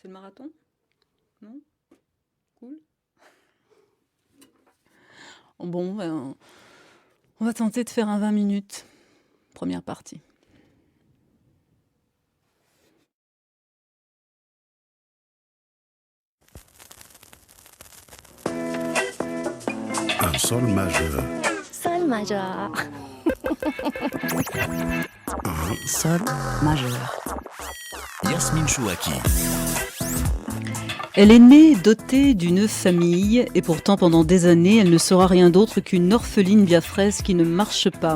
C'est le marathon? Non? Cool. Bon, on va tenter de faire un 20 minutes. Première partie. Un sol majeur. Sol majeur. Un sol majeur. Yasmine Chouaki. Elle est née dotée d'une famille et pourtant pendant des années, elle ne sera rien d'autre qu'une orpheline biafraise qui ne marche pas.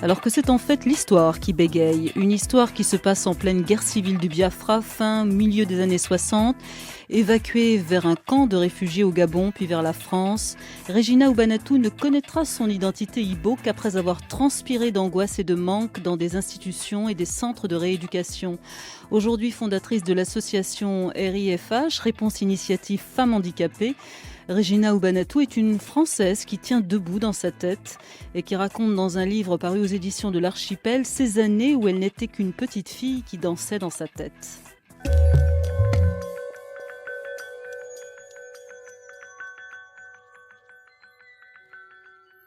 Alors que c'est en fait l'histoire qui bégaye, une histoire qui se passe en pleine guerre civile du Biafra, milieu des années 60, évacuée vers un camp de réfugiés au Gabon puis vers la France. Regina Ubanatou ne connaîtra son identité Ibo qu'après avoir transpiré d'angoisse et de manque dans des institutions et des centres de rééducation. Aujourd'hui fondatrice de l'association RIFH, Réponse Initiative Femmes Handicapées, Regina Ubanatou est une Française qui tient debout dans sa tête et qui raconte dans un livre paru aux éditions de l'Archipel ces années où elle n'était qu'une petite fille qui dansait dans sa tête.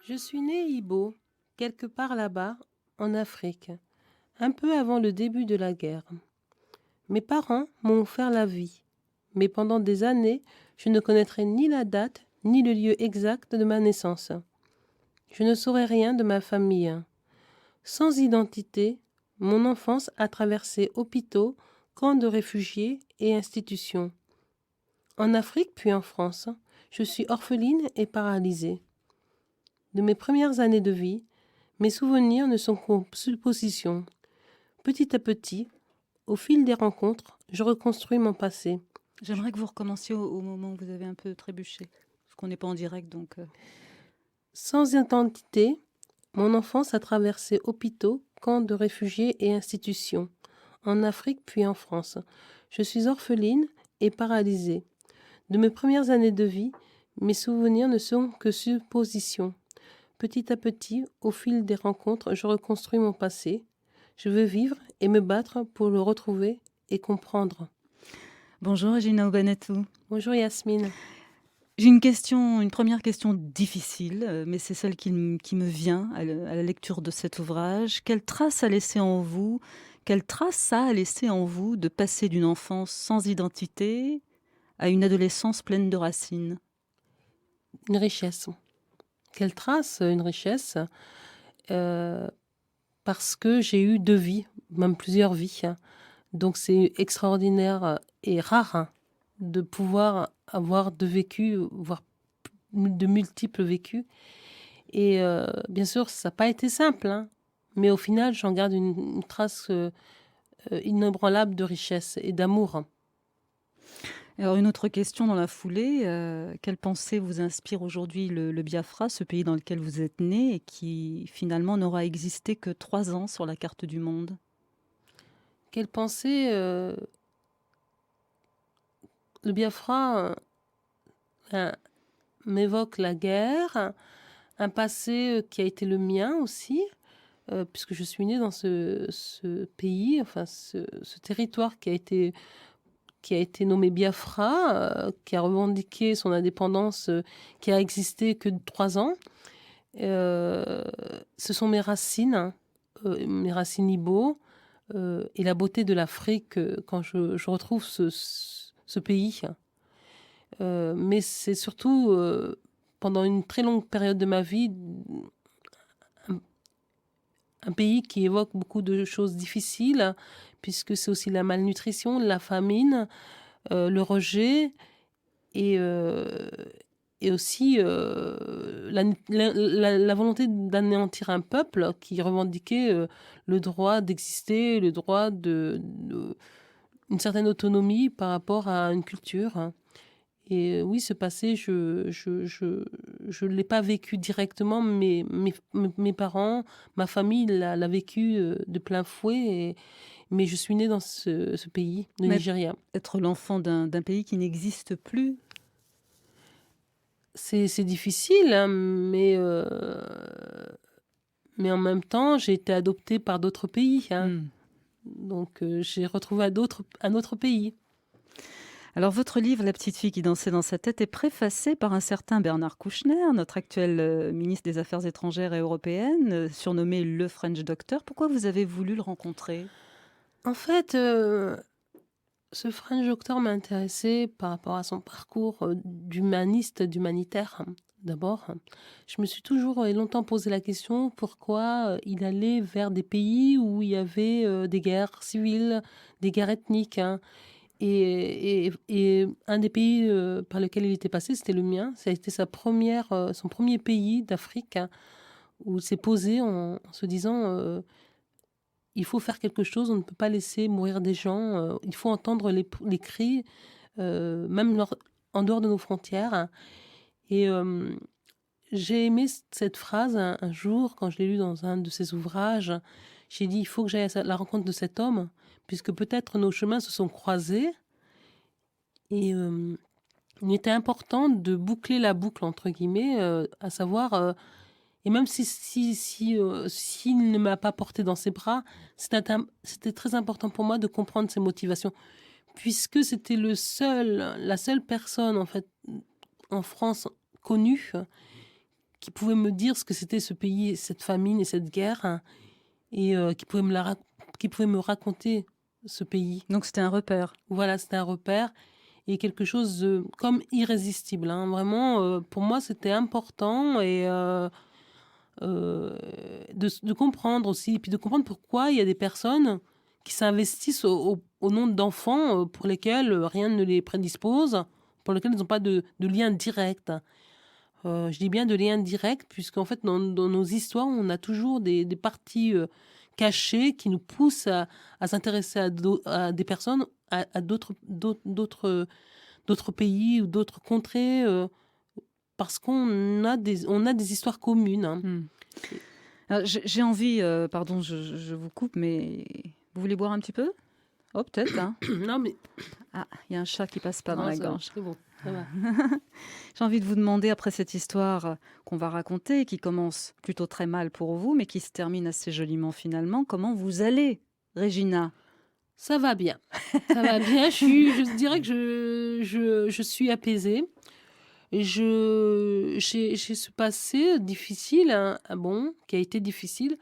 Je suis née Ibo, quelque part là-bas, en Afrique, un peu avant le début de la guerre. Mes parents m'ont offert la vie, mais pendant des années, je ne connaîtrai ni la date ni le lieu exact de ma naissance. Je ne saurais rien de ma famille. Sans identité, mon enfance a traversé hôpitaux, camps de réfugiés et institutions. En Afrique puis en France, je suis orpheline et paralysée. De mes premières années de vie, mes souvenirs ne sont qu'en suppositions. Petit à petit, au fil des rencontres, je reconstruis mon passé. J'aimerais que vous recommenciez au moment où vous avez un peu trébuché, parce qu'on n'est pas en direct, donc... Sans identité, mon enfance a traversé hôpitaux, camps de réfugiés et institutions, en Afrique puis en France. Je suis orpheline et paralysée. De mes premières années de vie, mes souvenirs ne sont que suppositions. Petit à petit, au fil des rencontres, je reconstruis mon passé. Je veux vivre et me battre pour le retrouver et comprendre. Bonjour Regina Ubanatou. Bonjour Yasmine. J'ai une première question difficile, mais c'est celle qui me vient à la lecture de cet ouvrage. Quelle trace ça a laissé en vous de passer d'une enfance sans identité à une adolescence pleine de racines? Une richesse. Quelle trace? Une richesse. Parce que j'ai eu 2 vies, même plusieurs vies. Donc c'est extraordinaire et rare de pouvoir avoir 2 vécus, voire de multiples vécus. Et bien sûr, ça n'a pas été simple, mais au final, j'en garde une trace inébranlable de richesse et d'amour. Alors une autre question dans la foulée, quelle pensée vous inspire aujourd'hui le Biafra, ce pays dans lequel vous êtes né et qui finalement n'aura existé que 3 ans sur la carte du monde? Quelle pensée le Biafra m'évoque la guerre, un passé qui a été le mien aussi, puisque je suis née dans ce pays, enfin ce territoire qui a été nommé Biafra, qui a revendiqué son indépendance, qui a existé que 3 ans. Ce sont mes racines Ibo, et la beauté de l'Afrique quand je retrouve ce pays. Mais c'est surtout, pendant une très longue période de ma vie, un pays qui évoque beaucoup de choses difficiles, puisque c'est aussi la malnutrition, la famine, le rejet et aussi la volonté d'anéantir un peuple qui revendiquait le droit d'exister, le droit une certaine autonomie par rapport à une culture. Et oui, ce passé, je l'ai pas vécu directement, mais mes parents, ma famille l'a vécu de plein fouet. Mais je suis née dans ce pays, le Nigeria. Être l'enfant d'un pays qui n'existe plus, c'est difficile, mais en même temps, j'ai été adoptée par d'autres pays. Donc, j'ai retrouvé un autre pays. Alors, votre livre, La petite fille qui dansait dans sa tête, est préfacé par un certain Bernard Kouchner, notre actuel ministre des Affaires étrangères et européennes, surnommé le French Doctor. Pourquoi vous avez voulu le rencontrer? En fait, ce French Doctor m'a intéressé par rapport à son parcours d'humanitaire, d'abord. Je me suis toujours et longtemps posé la question pourquoi il allait vers des pays où il y avait des guerres civiles, des guerres ethniques. Et un des pays par lequel il était passé, c'était le mien. Ça a été son premier pays d'Afrique, où il s'est posé en se disant il faut faire quelque chose, on ne peut pas laisser mourir des gens, il faut entendre les cris, même en dehors de nos frontières. Et j'ai aimé cette phrase un jour, quand je l'ai lue dans un de ses ouvrages. J'ai dit, il faut que j'aille à la rencontre de cet homme, puisque peut-être nos chemins se sont croisés. Et il était important de boucler la boucle, entre guillemets, à savoir... et même s'il ne m'a pas porté dans ses bras, c'était très important pour moi de comprendre ses motivations, puisque c'était la seule personne, en fait, en France connue, qui pouvait me dire ce que c'était ce pays, cette famine et cette guerre, et qui pouvait me raconter ce pays. Donc, c'était un repère. Voilà, c'était un repère et quelque chose comme irrésistible. Vraiment, pour moi, c'était important et de comprendre aussi, et puis de comprendre pourquoi il y a des personnes qui s'investissent au nom d'enfants pour lesquels rien ne les prédispose, pour lesquels ils n'ont pas de lien direct. Je dis bien de lien direct, puisqu'en fait, dans nos histoires, on a toujours des parties cachées qui nous poussent à s'intéresser à des personnes, à d'autres pays ou d'autres contrées, parce qu'on a des histoires communes. Alors, j'ai envie, pardon, je vous coupe, mais vous voulez boire un petit peu? Oh, peut-être. Non, mais... Ah, il y a un chat qui passe pas dans la gorge. C'est bon, ça va. J'ai envie de vous demander, après cette histoire qu'on va raconter, qui commence plutôt très mal pour vous, mais qui se termine assez joliment finalement, comment vous allez, Régina? Ça va bien. Ça va bien. Je dirais que je suis apaisée. J'ai ce passé difficile, qui a été difficile,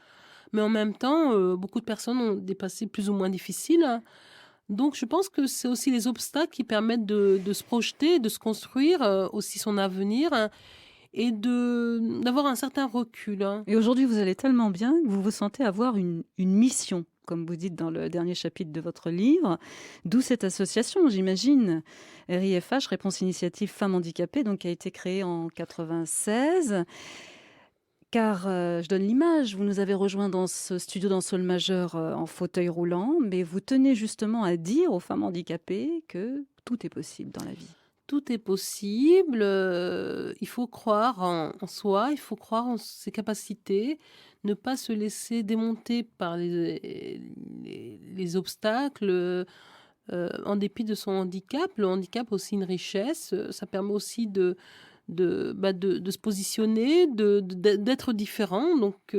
mais en même temps, beaucoup de personnes ont des passés plus ou moins difficiles. Donc, je pense que c'est aussi les obstacles qui permettent de se projeter, de se construire aussi son avenir et d'avoir un certain recul. Et aujourd'hui, vous allez tellement bien que vous vous sentez avoir une mission, comme vous dites dans le dernier chapitre de votre livre. D'où cette association, j'imagine. RIFH, Réponse Initiative Femmes Handicapées, donc, qui a été créée en 1996. Car, je donne l'image, vous nous avez rejoints dans ce studio dans Sol majeur en fauteuil roulant, mais vous tenez justement à dire aux femmes handicapées que tout est possible dans la vie. Tout est possible, il faut croire en soi, il faut croire en ses capacités, ne pas se laisser démonter par les obstacles, en dépit de son handicap. Le handicap aussi une richesse, ça permet aussi de se positionner, d'être différent, donc,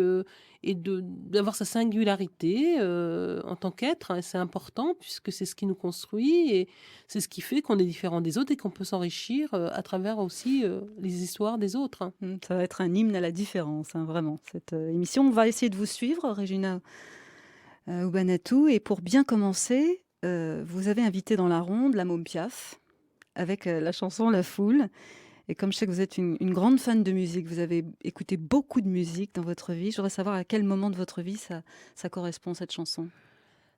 et d'avoir sa singularité en tant qu'être. C'est important puisque c'est ce qui nous construit et c'est ce qui fait qu'on est différent des autres et qu'on peut s'enrichir à travers aussi les histoires des autres. Ça va être un hymne à la différence, vraiment, cette émission. On va essayer de vous suivre, Régina Oubanatou. Et pour bien commencer, vous avez invité dans la ronde la Môme Piaf avec la chanson La Foule. Et comme je sais que vous êtes une grande fan de musique, vous avez écouté beaucoup de musique dans votre vie, je voudrais savoir à quel moment de votre vie ça correspond, cette chanson.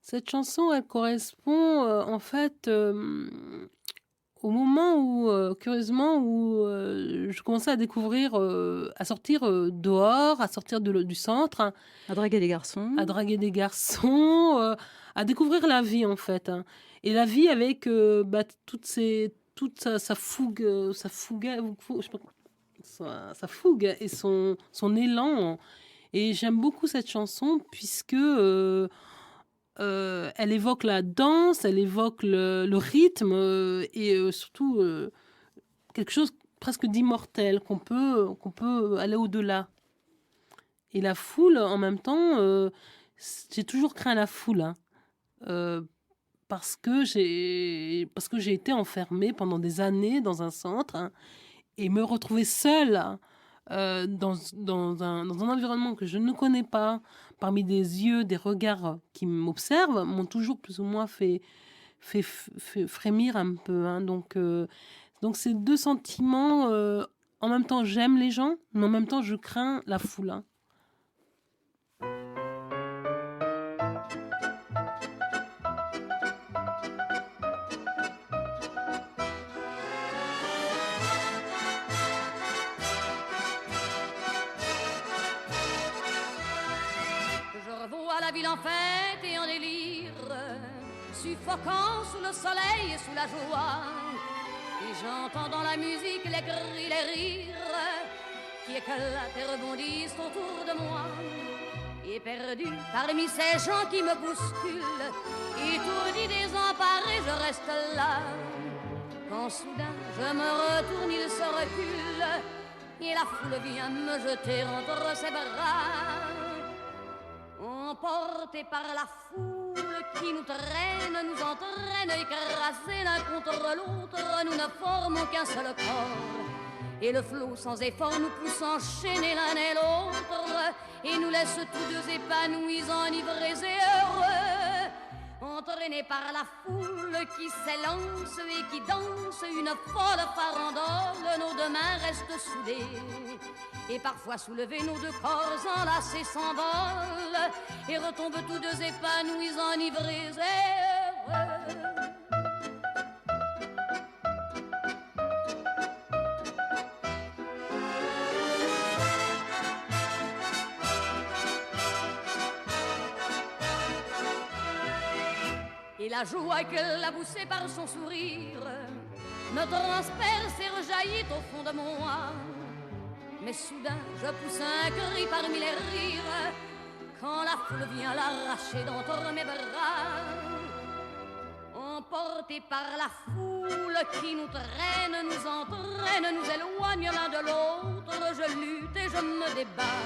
Cette chanson, elle correspond en fait au moment où, curieusement, où je commençais à découvrir, à sortir dehors, à sortir du centre. À draguer des garçons. À draguer des garçons, à découvrir la vie en fait. Et la vie avec toute sa fougue, sa fougue et son élan. Et j'aime beaucoup cette chanson puisque elle évoque la danse, elle évoque le rythme et surtout quelque chose presque d'immortel, qu'on peut aller au-delà. Et la foule, en même temps, j'ai toujours craint la foule. parce que j'ai été enfermée pendant des années dans un centre, hein, et me retrouver seule, dans un environnement que je ne connais pas, parmi des yeux, des regards qui m'observent, m'ont toujours plus ou moins fait frémir un peu, hein. Donc ces deux sentiments, en même temps j'aime les gens, mais en même temps je crains la foule, hein. Je revois la ville en fête et en délire, suffocant sous le soleil et sous la joie. Et j'entends dans la musique les cris, les rires qui éclatent et rebondissent autour de moi. Et perdu parmi ces gens qui me bousculent, étourdi, désemparé, je reste là. Quand soudain je me retourne, il se recule, et la foule vient me jeter entre ses bras. Emportés par la foule qui nous traîne, nous entraîne, écrasés l'un contre l'autre, nous ne formons qu'un seul corps. Et le flot sans effort nous pousse enchaîner l'un et l'autre, et nous laisse tous deux épanouis, enivrés et heureux. Entraînés par la foule qui s'élance et qui danse une folle farandole, nos deux mains restent soudées. Et parfois soulevés, nos deux corps enlacés s'envolent et retombent tous deux épanouis, enivrés et heureux. Et la joie qu'elle a poussée par son sourire me transperce et rejaillit au fond de moi. Mais soudain je pousse un cri parmi les rires quand la foule vient l'arracher d'entre mes bras. Emportés par la foule qui nous traîne, nous entraîne, nous éloigne l'un de l'autre, je lutte et je me débat.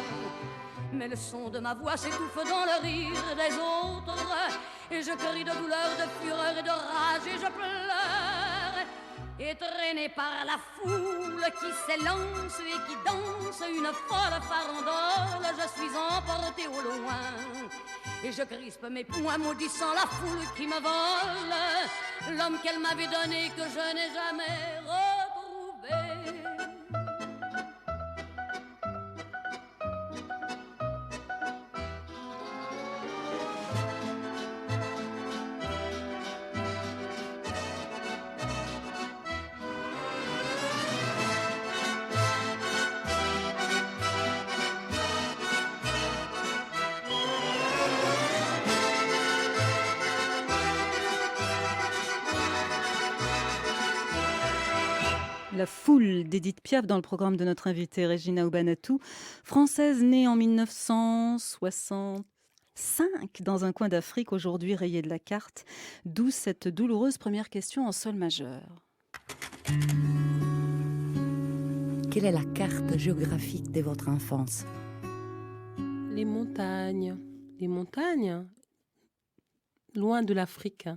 Mais le son de ma voix s'étouffe dans le rire des autres, et je crie de douleur, de fureur et de rage, et je pleure. Et traîné par la foule qui s'élance et qui danse une folle farandole, je suis emporté au loin. Et je crispe mes poings maudissant la foule qui me vole l'homme qu'elle m'avait donné, que je n'ai jamais retrouvé. La foule d'Édith Piaf dans le programme de notre invitée Regina Obanatu, française née en 1965 dans un coin d'Afrique aujourd'hui rayé de la carte, d'où cette douloureuse première question en sol majeur. Quelle est la carte géographique de votre enfance? Les montagnes, loin de l'Afrique.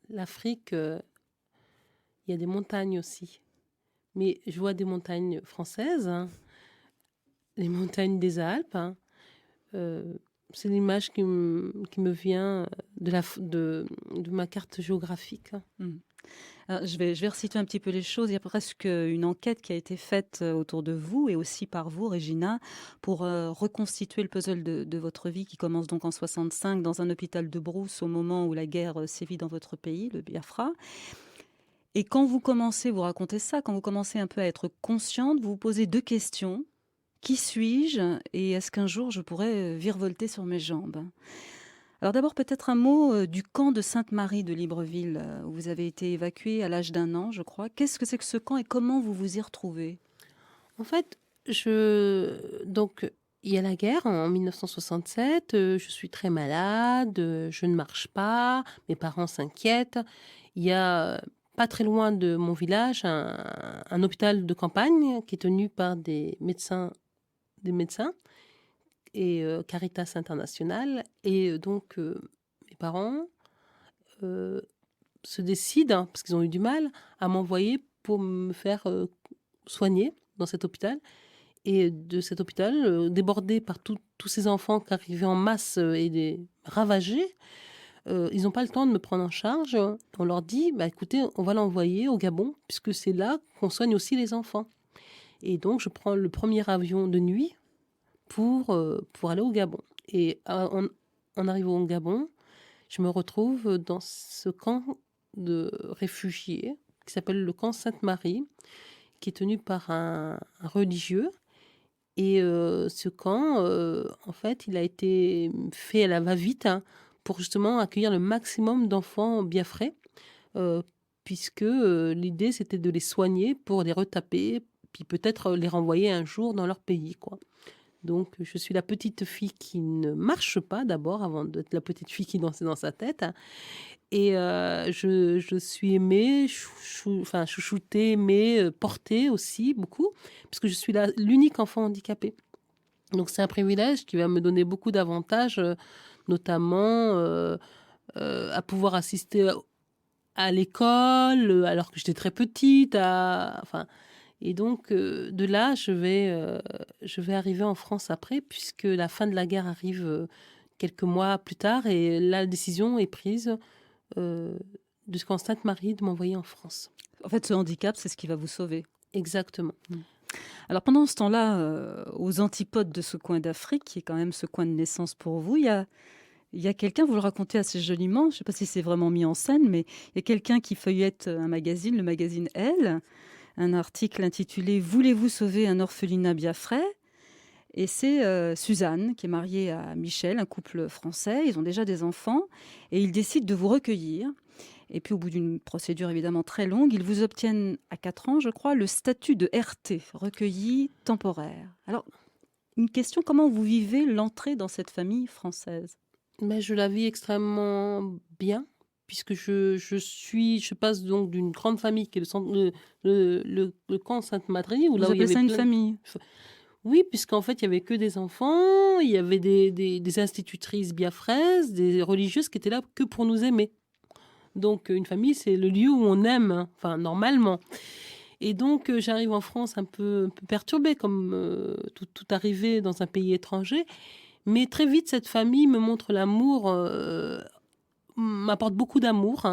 L'Afrique, il y a des montagnes aussi. Mais je vois des montagnes françaises, hein, les montagnes des Alpes. Hein. C'est l'image qui me vient de ma carte géographique. Alors, je vais resituer un petit peu les choses. Il y a presque une enquête qui a été faite autour de vous et aussi par vous, Regina, pour reconstituer le puzzle de votre vie qui commence donc en 65 dans un hôpital de brousse au moment où la guerre sévit dans votre pays, le Biafra. Et quand vous commencez, vous racontez ça, quand vous commencez un peu à être consciente, vous vous posez deux questions. Qui suis-je et est-ce qu'un jour je pourrais virevolter sur mes jambes? Alors d'abord peut-être un mot du camp de Sainte-Marie de Libreville où vous avez été évacuée à l'âge d'1 an, je crois. Qu'est-ce que c'est que ce camp et comment vous vous y retrouvez? En fait, donc il y a la guerre en 1967, je suis très malade, je ne marche pas, mes parents s'inquiètent. Il y a pas très loin de mon village un hôpital de campagne qui est tenu par des médecins et Caritas International. Et donc mes parents se décident, parce qu'ils ont eu du mal, à m'envoyer pour me faire soigner dans cet hôpital. Et de cet hôpital, débordé par tous ces enfants qui arrivaient en masse ravagés, ils n'ont pas le temps de me prendre en charge. On leur dit, écoutez, on va l'envoyer au Gabon, puisque c'est là qu'on soigne aussi les enfants. Et donc, je prends le premier avion de nuit pour aller au Gabon. Et en arrivant au Gabon, je me retrouve dans ce camp de réfugiés qui s'appelle le camp Sainte-Marie, qui est tenu par un religieux. Et ce camp, en fait, il a été fait à la va-vite pour justement accueillir le maximum d'enfants biafrais, puisque l'idée, c'était de les soigner pour les retaper, puis peut-être les renvoyer un jour dans leur pays, quoi. Donc, je suis la petite fille qui ne marche pas d'abord, avant d'être la petite fille qui dansait dans sa tête. Et je suis aimée, chouchoutée, aimée, portée aussi beaucoup, puisque je suis l'unique enfant handicapé. Donc, c'est un privilège qui va me donner beaucoup d'avantages, notamment à pouvoir assister à l'école, alors que j'étais très petite, et donc, de là, je vais arriver en France après, puisque la fin de la guerre arrive quelques mois plus tard, et la décision est prise de ce Sainte-Marie de m'envoyer en France. En fait, ce handicap, c'est ce qui va vous sauver. Exactement. Alors, pendant ce temps-là, aux antipodes de ce coin d'Afrique, qui est quand même ce coin de naissance pour vous, il y a quelqu'un, vous le racontez assez joliment, je ne sais pas si c'est vraiment mis en scène, mais il y a quelqu'un qui feuillette un magazine, le magazine Elle, un article intitulé « Voulez-vous sauver un orphelinat biafrais ?» Et c'est Suzanne qui est mariée à Michel, un couple français. Ils ont déjà des enfants et ils décident de vous recueillir. Et puis au bout d'une procédure évidemment très longue, ils vous obtiennent à 4 ans, je crois, le statut de RT, recueilli temporaire. Alors, une question, comment vous vivez l'entrée dans cette famille française ? Je la vis extrêmement bien, puisque je passe donc d'une grande famille qui est le camp Sainte-Marie. Vous appelez ça une famille ? Oui, puisqu'en fait, il n'y avait que des enfants, il y avait des institutrices biafraises, des religieuses qui étaient là que pour nous aimer. Donc, une famille, c'est le lieu où on aime, normalement. Et donc, j'arrive en France un peu perturbée, comme tout arrivé dans un pays étranger. Mais très vite, cette famille me montre l'amour, m'apporte beaucoup d'amour.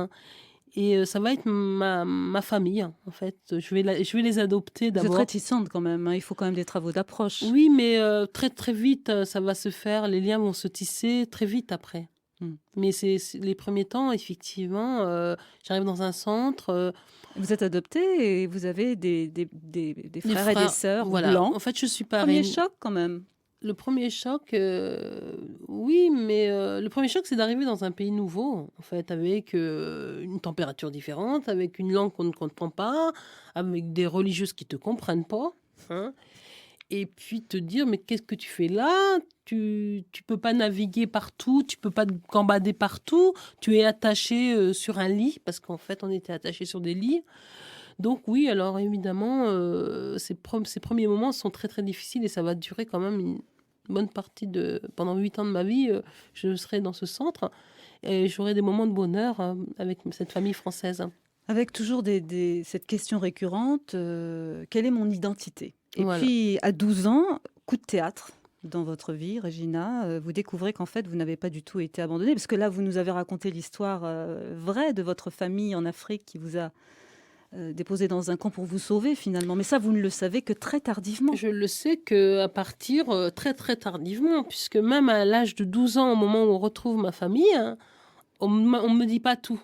Et ça va être ma famille, en fait. Je vais les adopter d'abord. Vous êtes réticente quand même, il faut quand même des travaux d'approche. Oui, mais très très vite, ça va se faire, les liens vont se tisser très vite après. Mais c'est les premiers temps, effectivement, j'arrive dans un centre. Vous êtes adoptée et vous avez des frères et des sœurs blancs. En fait, je suis pas... Premier choc quand même. Le premier choc, oui, mais le premier choc, c'est d'arriver dans un pays nouveau, en fait, avec une température différente, avec une langue qu'on ne comprend pas, avec des religieuses qui ne te comprennent pas. Et puis te dire, mais qu'est-ce que tu fais là ? Tu peux pas naviguer partout, tu peux pas te gambader partout, tu es attaché sur un lit, parce qu'en fait, on était attaché sur des lits. Donc oui, alors évidemment, ces premiers moments sont très très difficiles et ça va durer quand même une bonne partie pendant 8 ans de ma vie, je serai dans ce centre et j'aurai des moments de bonheur avec cette famille française. Avec toujours cette question récurrente, quelle est mon identité ? Et puis à 12 ans, coup de théâtre dans votre vie, Regina, vous découvrez qu'en fait vous n'avez pas du tout été abandonnée, parce que là vous nous avez raconté l'histoire vraie de votre famille en Afrique qui vous a déposé dans un camp pour vous sauver finalement. Mais ça, vous ne le savez que très tardivement. Je le sais qu'à partir très très tardivement, puisque même à l'âge de 12 ans, au moment où on retrouve ma famille, on ne me dit pas tout.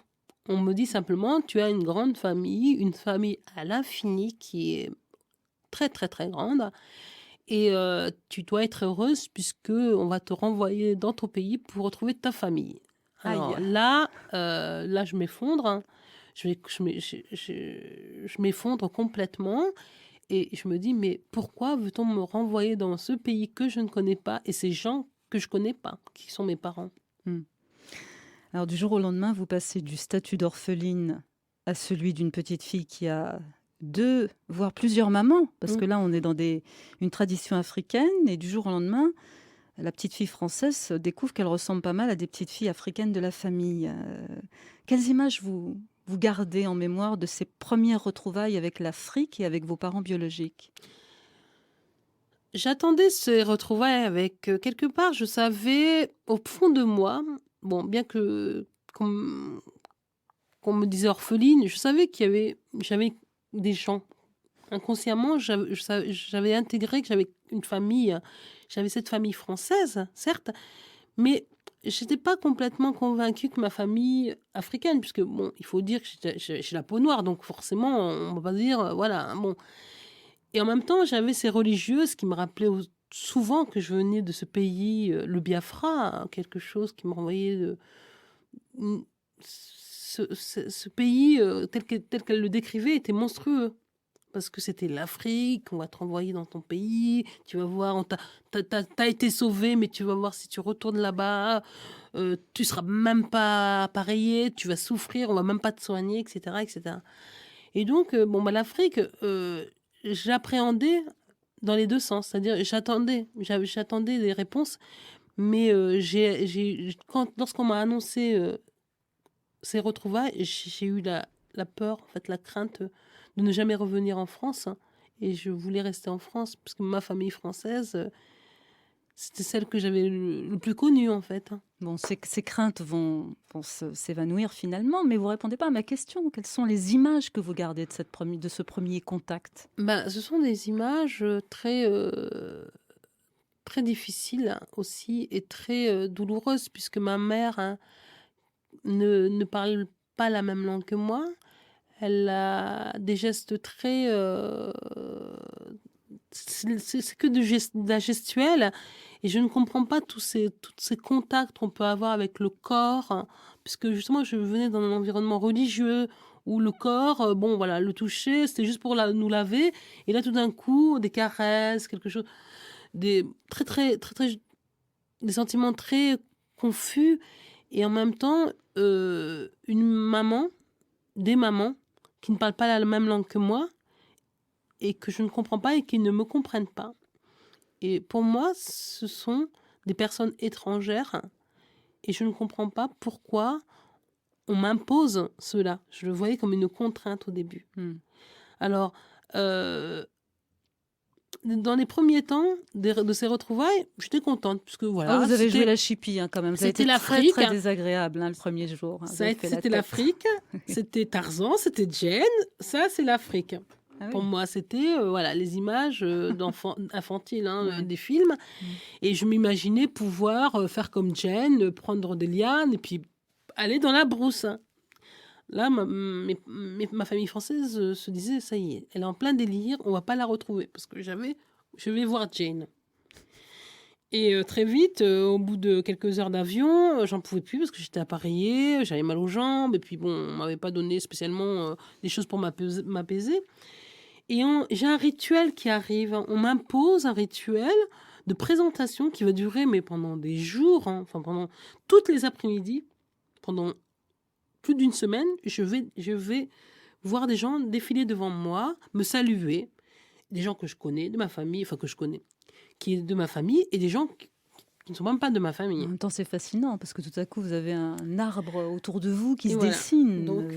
On me dit simplement, tu as une grande famille, une famille à l'infini qui est très très très grande. Et tu dois être heureuse puisqu'on va te renvoyer dans ton pays pour retrouver ta famille. Alors là, je m'effondre. Je m'effondre complètement et je me dis, mais pourquoi veut-on me renvoyer dans ce pays que je ne connais pas et ces gens que je ne connais pas, qui sont mes parents ? Alors du jour au lendemain, vous passez du statut d'orpheline à celui d'une petite fille qui a 2, voire plusieurs mamans, parce que là on est dans une tradition africaine et du jour au lendemain, la petite fille française découvre qu'elle ressemble pas mal à des petites filles africaines de la famille. Quelles images vous gardez en mémoire de ces premières retrouvailles avec l'Afrique et avec vos parents biologiques? J'attendais ces retrouvailles avec quelque part, je savais au fond de moi, bon, bien que qu'on me disait orpheline, je savais j'avais des gens. Inconsciemment, j'avais intégré que j'avais une famille, j'avais cette famille française, certes, mais j'étais pas complètement convaincue que ma famille africaine, puisque bon, il faut dire que j'ai la peau noire, donc forcément, on va pas dire, voilà, bon. Et en même temps, j'avais ces religieuses qui me rappelaient souvent que je venais de ce pays, le Biafra, hein, quelque chose qui me renvoyait de ce pays, tel qu'elle le décrivait, était monstrueux. Parce que c'était l'Afrique, on va te renvoyer dans ton pays, tu vas voir, t'as été sauvé, mais tu vas voir si tu retournes là-bas, tu seras même pas appareillé, tu vas souffrir, on va même pas te soigner, etc., etc. Et donc, l'Afrique, j'appréhendais dans les deux sens, c'est-à-dire j'attendais des réponses, mais lorsqu'on m'a annoncé ces retrouvailles, j'ai eu la peur, en fait, la crainte de ne jamais revenir en France. Hein. Et je voulais rester en France, parce que ma famille française, c'était celle que j'avais le plus connue, en fait. Hein. Bon, ces craintes vont s'évanouir finalement, mais vous ne répondez pas à ma question. Quelles sont les images que vous gardez de ce premier contact? Ce sont des images très, très difficiles aussi, et très douloureuses, puisque ma mère ne parle pas la même langue que moi. Elle a des gestes très... c'est que de la gestuelle. Et je ne comprends pas tous ces contacts qu'on peut avoir avec le corps. Hein, puisque justement, je venais dans un environnement religieux où le corps, le toucher, c'était juste pour nous laver. Et là, tout d'un coup, des caresses, quelque chose... Des sentiments très confus. Et en même temps, des mamans, qui ne parlent pas la même langue que moi et que je ne comprends pas et qui ne me comprennent pas. Et pour moi, ce sont des personnes étrangères et je ne comprends pas pourquoi on m'impose cela. Je le voyais comme une contrainte au début. Alors, dans les premiers temps de ces retrouvailles, j'étais contente puisque voilà. Vous avez joué la chipie quand même. Ça a été très, très désagréable le premier jour. C'était l'Afrique, c'était Tarzan, c'était Jane. Ça, c'est l'Afrique. Ah oui. Pour moi, c'était les images infantiles des films. Et je m'imaginais pouvoir faire comme Jane, prendre des lianes et puis aller dans la brousse. Là, ma famille française se disait, ça y est, elle est en plein délire, on va pas la retrouver. Parce que je vais voir Jane. Et très vite, au bout de quelques heures d'avion, j'en pouvais plus parce que j'étais appareillée, j'avais mal aux jambes. Et puis on m'avait pas donné spécialement des choses pour m'apaiser. Et j'ai un rituel qui arrive. On m'impose un rituel de présentation qui va durer pendant des jours, pendant toutes les après-midi, pendant plus d'une semaine, je vais voir des gens défiler devant moi, me saluer, des gens que je connais, de ma famille, qui est de ma famille, et des gens qui ne sont même pas de ma famille. En même temps, c'est fascinant, parce que tout à coup, vous avez un arbre autour de vous qui se dessine. Donc,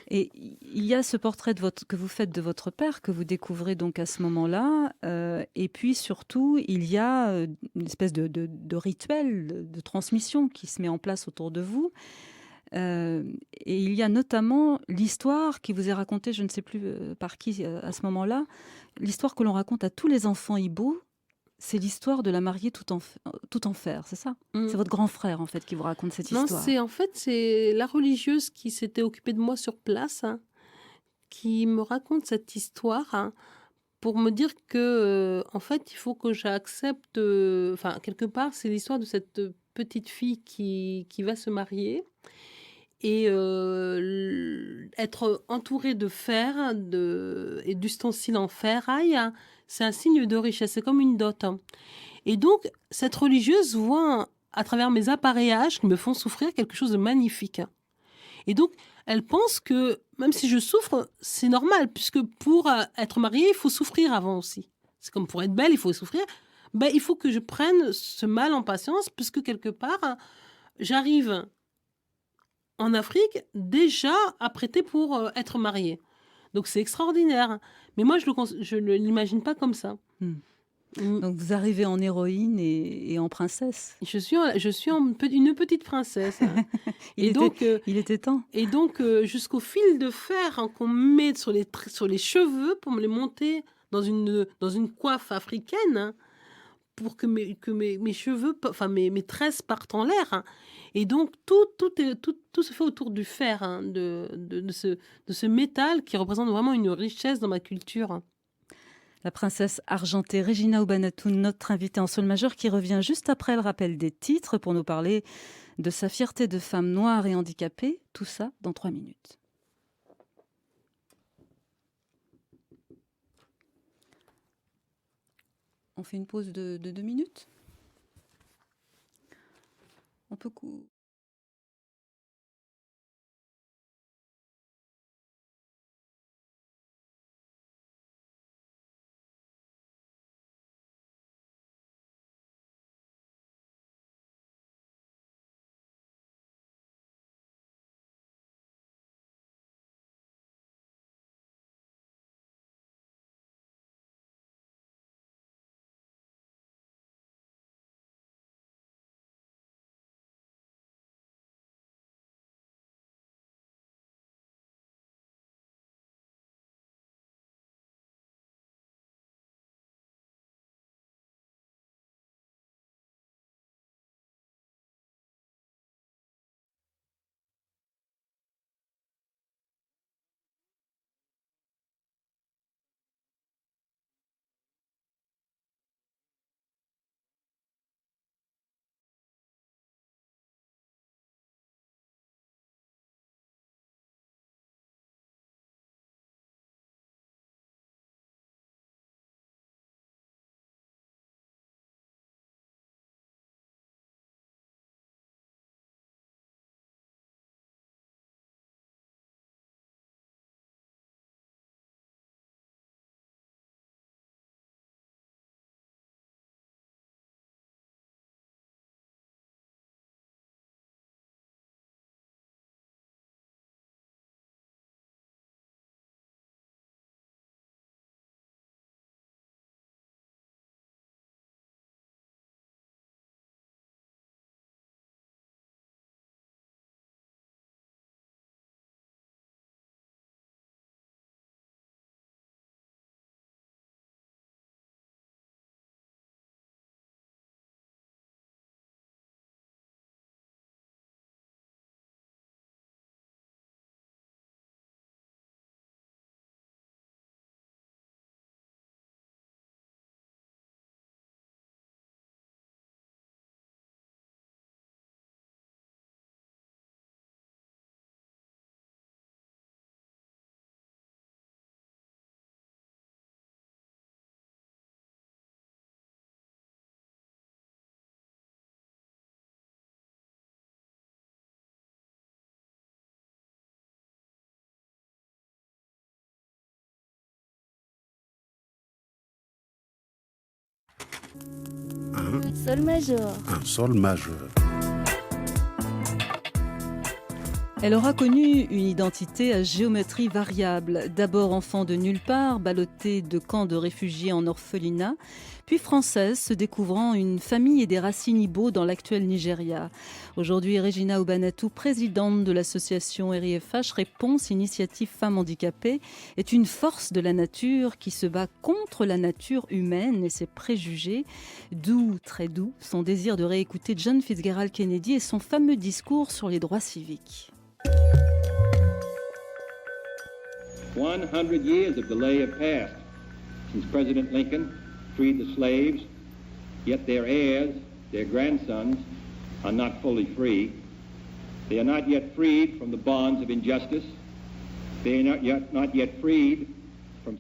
Et il y a ce portrait que vous faites de votre père, que vous découvrez donc à ce moment-là. Et puis surtout, il y a une espèce de rituel de transmission qui se met en place autour de vous. Et il y a notamment l'histoire qui vous est racontée, je ne sais plus par qui à ce moment-là, l'histoire que l'on raconte à tous les enfants Ibo, c'est l'histoire de la mariée tout en fer, c'est ça? C'est votre grand frère en fait qui vous raconte cette histoire. Non, c'est la religieuse qui s'était occupée de moi sur place, qui me raconte cette histoire pour me dire que en fait il faut que j'accepte, quelque part c'est l'histoire de cette petite fille qui va se marier. Et être entouré de fer et d'ustensiles en ferraille, c'est un signe de richesse, c'est comme une dot. Et donc, cette religieuse voit à travers mes appareillages qui me font souffrir quelque chose de magnifique. Et donc, elle pense que même si je souffre, c'est normal, puisque pour être mariée, il faut souffrir avant aussi. C'est comme pour être belle, il faut souffrir. il faut que je prenne ce mal en patience, puisque quelque part, j'arrive en Afrique déjà apprêtée pour être mariée. Donc c'est extraordinaire. Mais moi, je ne l'imagine pas comme ça. Donc vous arrivez en héroïne et en princesse. Je suis une petite princesse. Il était temps. Et donc, jusqu'au fil de fer qu'on met sur les cheveux pour me les monter dans une coiffe africaine, hein, pour que mes cheveux, enfin mes tresses partent en l'air. Hein. Et donc, tout se fait autour du fer, hein, de ce métal qui représente vraiment une richesse dans ma culture. La princesse argentée Regina Obanatu, notre invitée en sol majeur, qui revient juste après le rappel des titres pour nous parler de sa fierté de femme noire et handicapée. Tout ça dans 3 minutes. On fait une pause de 2 minutes. On peut Sol majeur. Un sol majeur. Elle aura connu une identité à géométrie variable. D'abord enfant de nulle part, ballottée de camps de réfugiés en orphelinat, puis française, se découvrant une famille et des racines Ibo dans l'actuel Nigeria. Aujourd'hui, Regina Obanatu, présidente de l'association RIFH Réponse Initiative Femmes Handicapées, est une force de la nature qui se bat contre la nature humaine et ses préjugés. Doux, très doux, son désir de réécouter John Fitzgerald Kennedy et son fameux discours sur les droits civiques. 100 years of delay have passed since President Lincoln freed the slaves, yet their heirs, their grandsons, are not fully free. They are not yet freed from the bonds of injustice. They are not yet freed from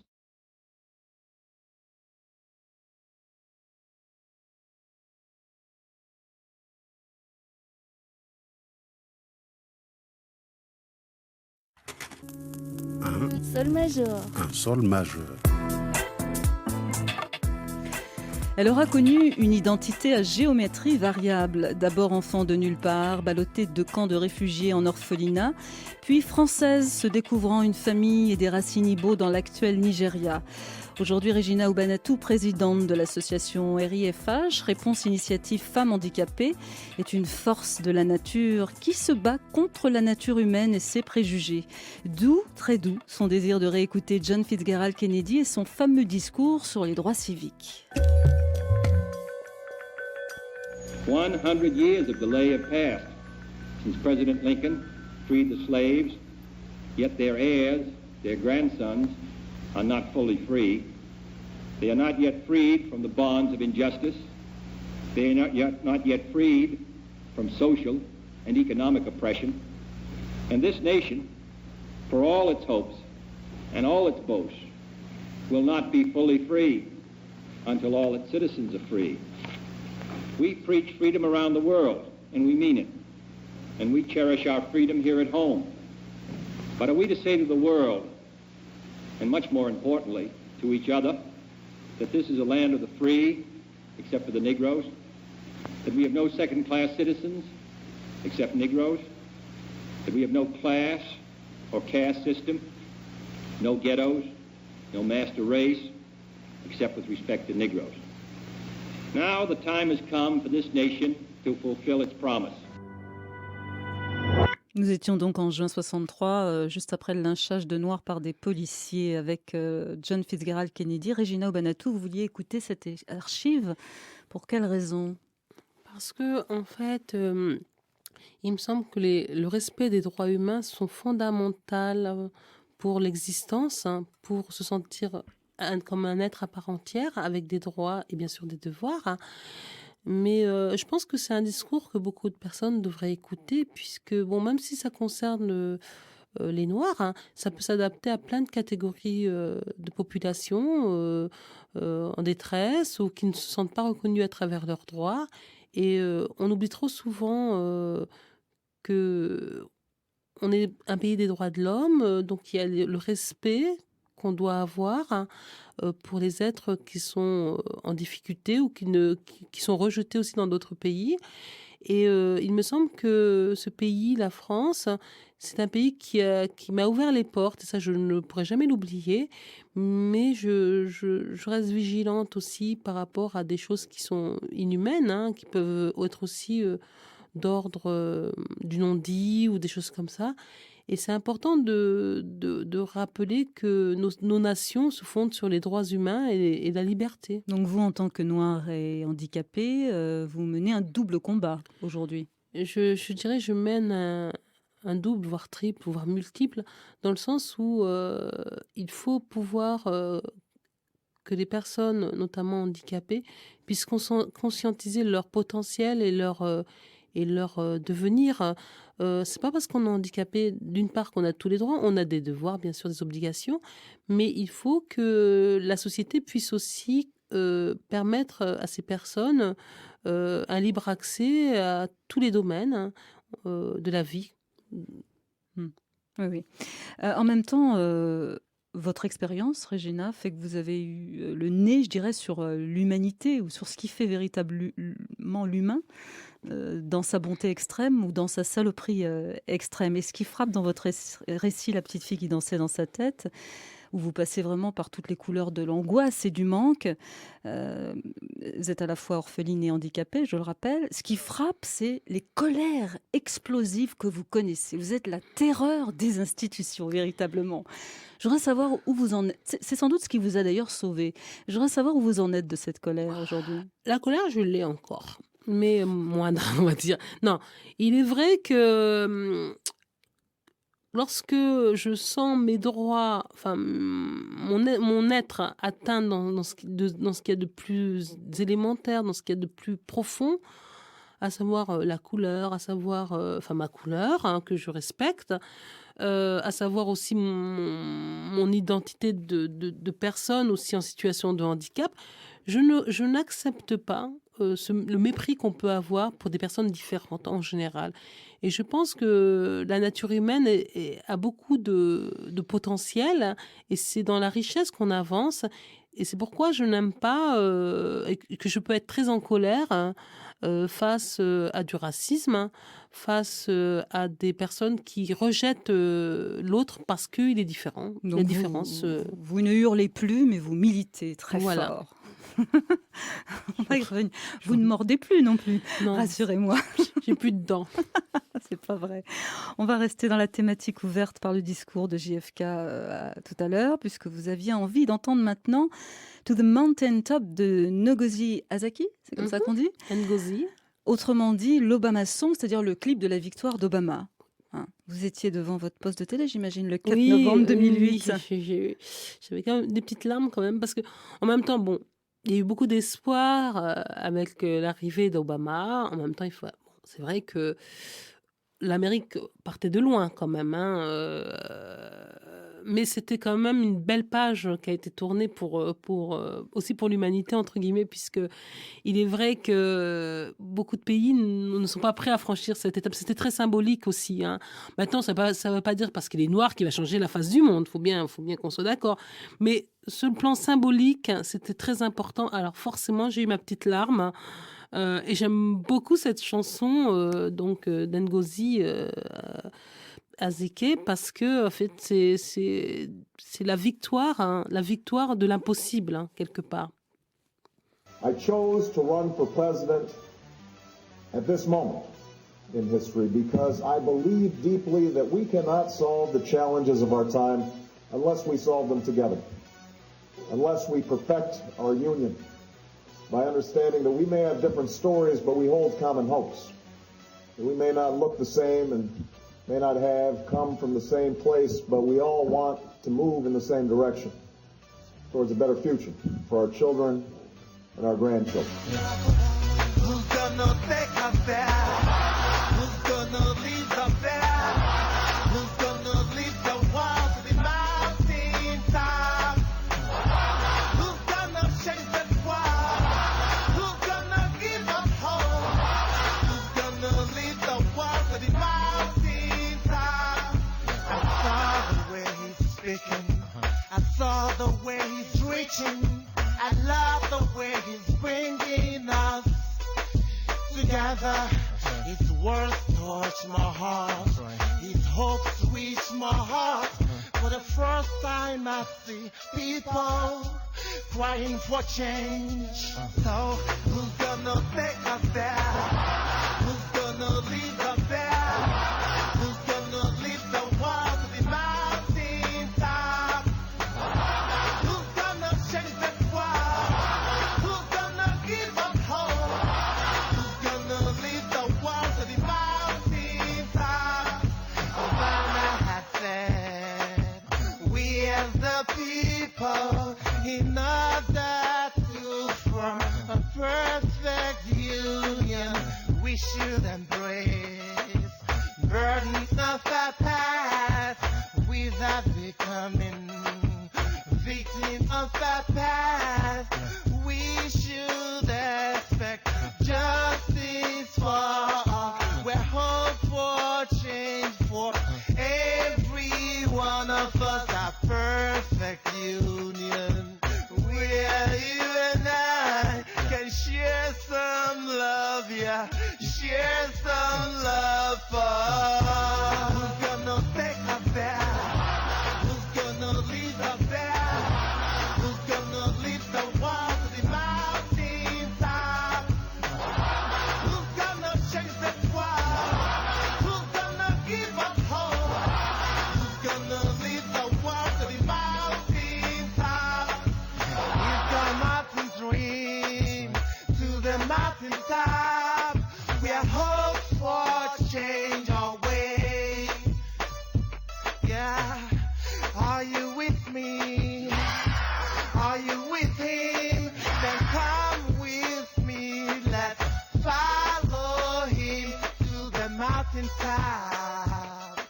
Sol majeur. Un sol majeur. Elle aura connu une identité à géométrie variable. D'abord enfant de nulle part, ballottée de camps de réfugiés en orphelinat, puis française se découvrant une famille et des racines Igbo dans l'actuel Nigeria. Aujourd'hui, Regina Ubanatou, présidente de l'association RIFH, Réponse Initiative Femmes Handicapées, est une force de la nature qui se bat contre la nature humaine et ses préjugés. D'où, très doux, son désir de réécouter John Fitzgerald Kennedy et son fameux discours sur les droits civiques. 100 years of delay have passed since President Lincoln freed the slaves, yet their heirs, their grandsons, are not fully free. They are not yet freed from the bonds of injustice. They are not yet freed from social and economic oppression. And this nation, for all its hopes and all its boasts, will not be fully free until all its citizens are free. We preach freedom around the world, and we mean it. And we cherish our freedom here at home. But are we to say to the world, and much more importantly, to each other, that this is a land of the free, except for the Negroes, that we have no second-class citizens, except Negroes, that we have no class or caste system, no ghettos, no master race, except with respect to Negroes. Now the time has come for this nation to fulfill its promise. Nous étions donc en juin 63, juste après le lynchage de Noirs par des policiers avec John Fitzgerald Kennedy. Regina Ubanatou, vous vouliez écouter cette archive. Pour quelle raison ? Parce que, en fait, il me semble que le respect des droits humains sont fondamentaux pour l'existence, pour se sentir comme un être à part entière, avec des droits et bien sûr des devoirs. Mais je pense que c'est un discours que beaucoup de personnes devraient écouter, puisque, bon, même si ça concerne les Noirs, ça peut s'adapter à plein de catégories de population en détresse ou qui ne se sentent pas reconnus à travers leurs droits. Et on oublie trop souvent que on est un pays des droits de l'homme, donc il y a le respect qu'on doit avoir pour les êtres qui sont en difficulté ou qui sont rejetés aussi dans d'autres pays. Et il me semble que ce pays, la France, c'est un pays qui m'a ouvert les portes, et ça je ne pourrai jamais l'oublier, mais je reste vigilante aussi par rapport à des choses qui sont inhumaines, qui peuvent être aussi d'ordre du non-dit ou des choses comme ça. Et c'est important de rappeler que nos nations se fondent sur les droits humains et la liberté. Donc vous, en tant que Noir et handicapé, vous menez un double combat aujourd'hui. Je dirais je mène un double, voire triple, voire multiple, dans le sens où il faut pouvoir que les personnes, notamment handicapées, puissent conscientiser leur potentiel et leur devenir. C'est pas parce qu'on est handicapé, d'une part, qu'on a tous les droits, on a des devoirs, bien sûr, des obligations, mais il faut que la société puisse aussi permettre à ces personnes un libre accès à tous les domaines de la vie. Oui, oui. En même temps, votre expérience, Regina, fait que vous avez eu le nez, je dirais, sur l'humanité ou sur ce qui fait véritablement l'humain, dans sa bonté extrême ou dans sa saloperie extrême. Et ce qui frappe dans votre récit, La petite fille qui dansait dans sa tête, où vous passez vraiment par toutes les couleurs de l'angoisse et du manque. Vous êtes à la fois orpheline et handicapée, je le rappelle. Ce qui frappe, c'est les colères explosives que vous connaissez. Vous êtes la terreur des institutions, véritablement. Je voudrais savoir où vous en êtes. C'est sans doute ce qui vous a d'ailleurs sauvé. Je voudrais savoir où vous en êtes de cette colère aujourd'hui. La colère, je l'ai encore, mais moindre, on va dire. Non, il est vrai que lorsque je sens mes droits, enfin mon être atteint dans ce qu'il y a de plus élémentaire, dans ce qu'il y a de plus profond, à savoir la couleur, à savoir ma couleur, que je respecte, à savoir aussi mon identité de personne aussi en situation de handicap, je n'accepte pas le mépris qu'on peut avoir pour des personnes différentes en général. Et je pense que la nature humaine a beaucoup de potentiel, et c'est dans la richesse qu'on avance. Et c'est pourquoi je n'aime pas et que je peux être très en colère face à du racisme, hein, face à des personnes qui rejettent l'autre parce qu'il est différent. Donc La différence. vous ne hurlez plus, mais vous militez très Voilà. fort. On va y revenir. Vous ne mordez plus non plus, Non, rassurez-moi. j'ai plus de dents. C'est pas vrai. On va rester dans la thématique ouverte par le discours de JFK tout à l'heure, puisque vous aviez envie d'entendre maintenant To the Mountain Top de Ngozi Azaki, c'est comme ça qu'on dit? Ngozi. Autrement dit, l'Obama Song, c'est-à-dire le clip de la victoire d'Obama. Hein, vous étiez devant votre poste de télé, j'imagine, le 4 novembre 2008. Oui, j'avais quand même des petites larmes quand même, parce que en même temps, bon, il y a eu beaucoup d'espoir avec l'arrivée d'Obama. En même temps, c'est vrai que l'Amérique partait de loin quand même, hein, mais c'était quand même une belle page qui a été tournée aussi pour l'humanité, entre guillemets, puisque il est vrai que beaucoup de pays ne sont pas prêts à franchir cette étape. C'était très symbolique aussi, hein. Maintenant, ça ne veut pas dire parce qu'il est noir qu'il va changer la face du monde. Faut bien qu'on soit d'accord. Mais sur le plan symbolique, c'était très important. Alors forcément, j'ai eu ma petite larme. Et j'aime beaucoup cette chanson d'Ngozi Azeke parce que en fait c'est la victoire, hein, la victoire de l'impossible, hein, quelque part. I chose to run for president at this moment in history because I believe deeply that we cannot solve the challenges of our time unless we solve them together, unless we perfect our union by understanding that we may have different stories, but we hold common hopes. That we may not look the same and may not have come from the same place, but we all want to move in the same direction towards a better future for our children and our grandchildren. Who's gonna take us there? Who's gonna lead us there? Who's gonna lead the world to the mountain top? Who's gonna change the world? Who's gonna give us hope? Who's gonna lead the world to the mountain top? I saw the way he's speaking. I saw the way he's reaching. I love the way he's bringing us together. His words touch my heart. His hopes reach my heart. For the first time I see people crying for change. So who's gonna take us there? Who's gonna lead us there? Who's gonna lead the world to the mountain top? Who's gonna change the world? Who's gonna give us hope? Who's gonna lead the world to the mountain top? Obama had said, we as the people, in order to form a perfect union, we should embrace burdens of our past without becoming victim of our past. We should expect justice for all. We're hope for change for every one of us. Our perfect union, where you and I can share some love, yeah, share some love for. Who's gonna take us there? Who's gonna lead us there? Who's gonna lead the world to the mountain top? Who's gonna change the world? Who's gonna give us hope? Who's gonna lead the world to the mountain top? We've got a mountain dream to the mountain top. We are hope for change our way. Yeah, are you with me? Are you with him? Then come with me. Let's follow him to the mountain top.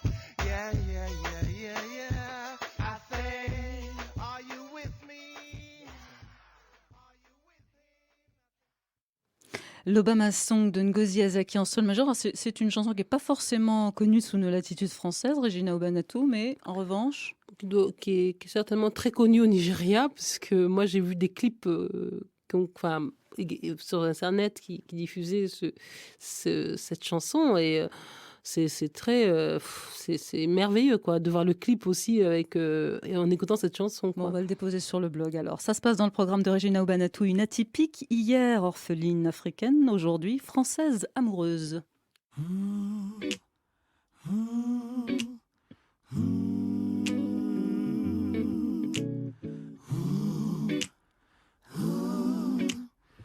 Yeah, yeah, yeah, yeah, yeah. I say, are you with me? Are you with him? L'Obama Song de Ngozi Azaki en sol majeur, c'est une chanson qui n'est pas forcément connue sous nos latitudes françaises, Regina Obanato, mais en revanche, qui est certainement très connu au Nigeria, parce que moi j'ai vu des clips sur Internet qui diffusaient cette chanson, et c'est merveilleux quoi, de voir le clip aussi et en écoutant cette chanson. Bon, on va le déposer sur le blog alors. Ça se passe dans le programme de Regina Obanatou, une atypique, hier orpheline africaine, aujourd'hui française amoureuse.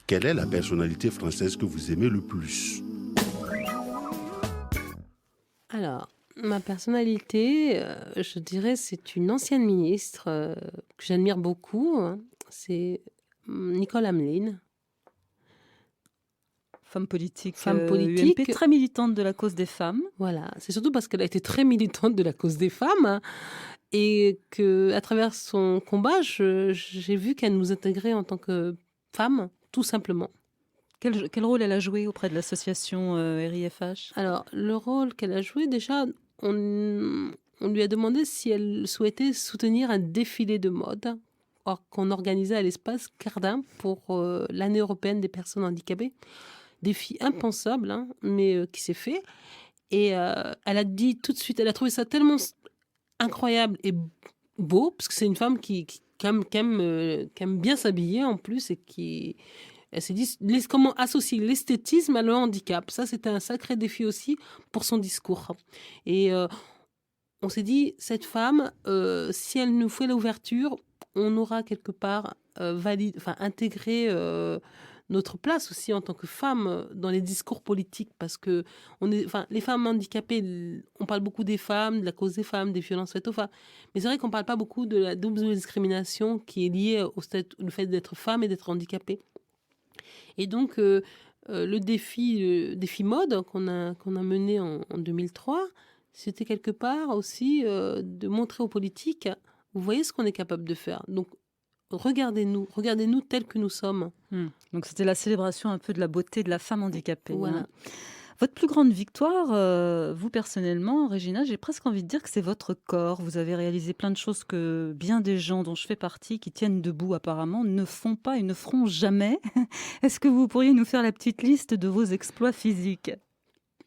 Quelle est la personnalité française que vous aimez le plus? Alors, ma personnalité, je dirais, c'est une ancienne ministre que j'admire beaucoup. C'est Nicole Hamelin. Femme politique, UMP, très militante de la cause des femmes. Voilà, c'est surtout parce qu'elle a été très militante de la cause des femmes, et qu'à travers son combat, j'ai vu qu'elle nous intégrait en tant que femmes, tout simplement. Quel rôle elle a joué auprès de l'association RIFH? Alors, le rôle qu'elle a joué, déjà, on lui a demandé si elle souhaitait soutenir un défilé de mode qu'on organisait à l'espace Cardin pour l'année européenne des personnes handicapées. Défi impensable, mais qui s'est fait. Et elle a dit tout de suite, elle a trouvé ça tellement incroyable et beau, parce que c'est une femme qui aime bien s'habiller en plus, et elle s'est dit comment associer l'esthétisme à le handicap. Ça, c'était un sacré défi aussi pour son discours. Et on s'est dit, cette femme, si elle nous fait l'ouverture, on aura quelque part intégré notre place aussi en tant que femme dans les discours politiques, parce que les femmes handicapées, on parle beaucoup des femmes, de la cause des femmes, des violences faites aux femmes, mais c'est vrai qu'on ne parle pas beaucoup de la double discrimination qui est liée au fait d'être femme et d'être handicapée. Et donc, le défi mode qu'on a mené en 2003, c'était quelque part aussi de montrer aux politiques, vous voyez ce qu'on est capable de faire. Donc, regardez-nous tels que nous sommes. Donc, c'était la célébration un peu de la beauté de la femme handicapée. Voilà. Votre plus grande victoire, vous personnellement, Regina, j'ai presque envie de dire que c'est votre corps. Vous avez réalisé plein de choses que bien des gens dont je fais partie, qui tiennent debout apparemment, ne font pas et ne feront jamais. Est-ce que vous pourriez nous faire la petite liste de vos exploits physiques ?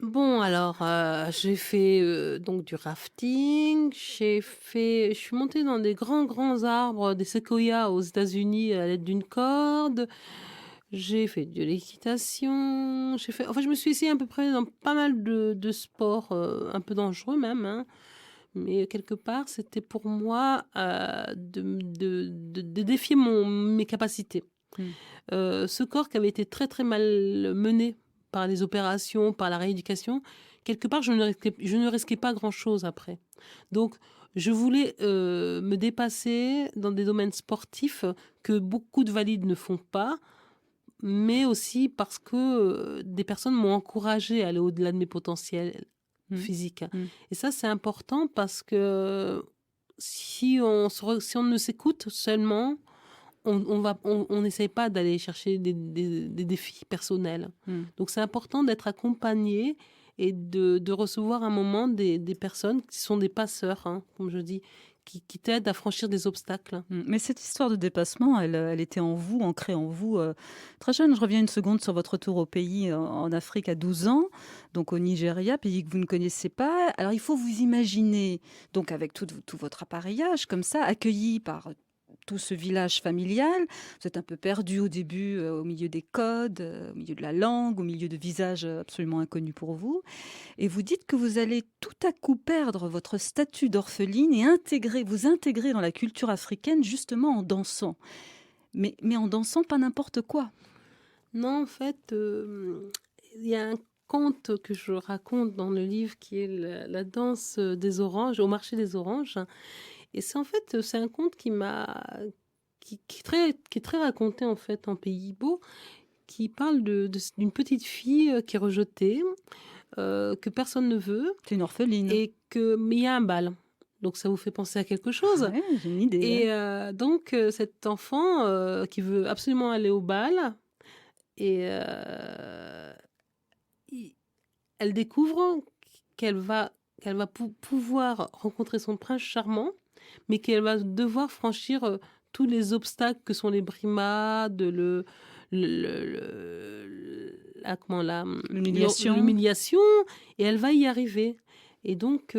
Bon, alors, j'ai fait donc du rafting, je suis montée dans des grands arbres, des séquoias aux États-Unis à l'aide d'une corde. J'ai fait de l'équitation, je me suis essayée à peu près dans pas mal de sports, un peu dangereux même, mais quelque part, c'était pour moi de défier mes capacités. Ce corps qui avait été très très mal mené par les opérations, par la rééducation, quelque part, je ne risquais pas grand-chose après. Donc, je voulais me dépasser dans des domaines sportifs que beaucoup de valides ne font pas, mais aussi parce que des personnes m'ont encouragée à aller au-delà de mes potentiels physiques. Et ça, c'est important parce que si on ne s'écoute seulement, on n'essaye pas d'aller chercher des défis personnels. Donc, c'est important d'être accompagné et de recevoir un moment des personnes qui sont des passeurs, comme je dis, qui t'aident à franchir des obstacles. Mais cette histoire de dépassement, elle était en vous, ancrée en vous. Très jeune, je reviens une seconde sur votre retour au pays en Afrique à 12 ans, donc au Nigeria, pays que vous ne connaissez pas. Alors, il faut vous imaginer, donc avec tout votre appareillage, comme ça, accueilli par tout ce village familial. Vous êtes un peu perdu au début, au milieu des codes, au milieu de la langue, au milieu de visages absolument inconnus pour vous. Et vous dites que vous allez tout à coup perdre votre statut d'orpheline et vous intégrer dans la culture africaine justement en dansant. Mais en dansant pas n'importe quoi. Non, en fait, il y a un conte que je raconte dans le livre qui est la danse des oranges, au marché des oranges. Et c'est un conte qui est très raconté en fait en Pays Igbo, qui parle d'une petite fille qui est rejetée, que personne ne veut. C'est une orpheline. Mais il y a un bal. Donc ça vous fait penser à quelque chose. Ouais, j'ai une idée. Et donc cet enfant qui veut absolument aller au bal, et elle découvre qu'elle va pouvoir rencontrer son prince charmant, mais qu'elle va devoir franchir tous les obstacles que sont les brimades, L'humiliation. et elle va y arriver. Et donc,